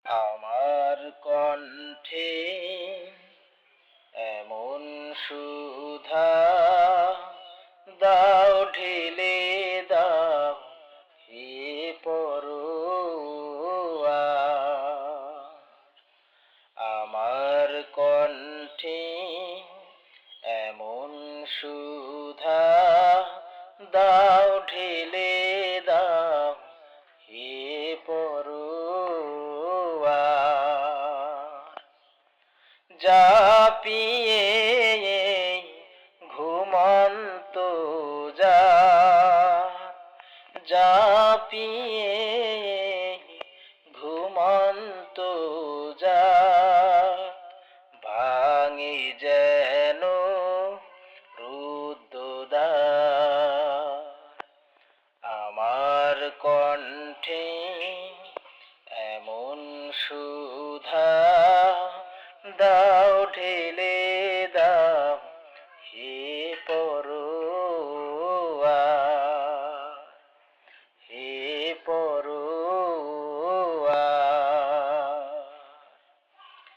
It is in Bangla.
আমার কণ্ঠে এমন সুধা দাও ঢেলে দাও হে পরোয়ার। আমার কণ্ঠে এমন সুধা দাও ঢেলে দাও হে পরোয়ার। জাপিয়ে ঘুমন্ত জাপিয়ে ঘুমন্ত ভাঙি যেন রুদ্ধদ্বার। আমার কণ্ঠে এমন সুধা দাও ঢেলে দাও হে পরোয়ার।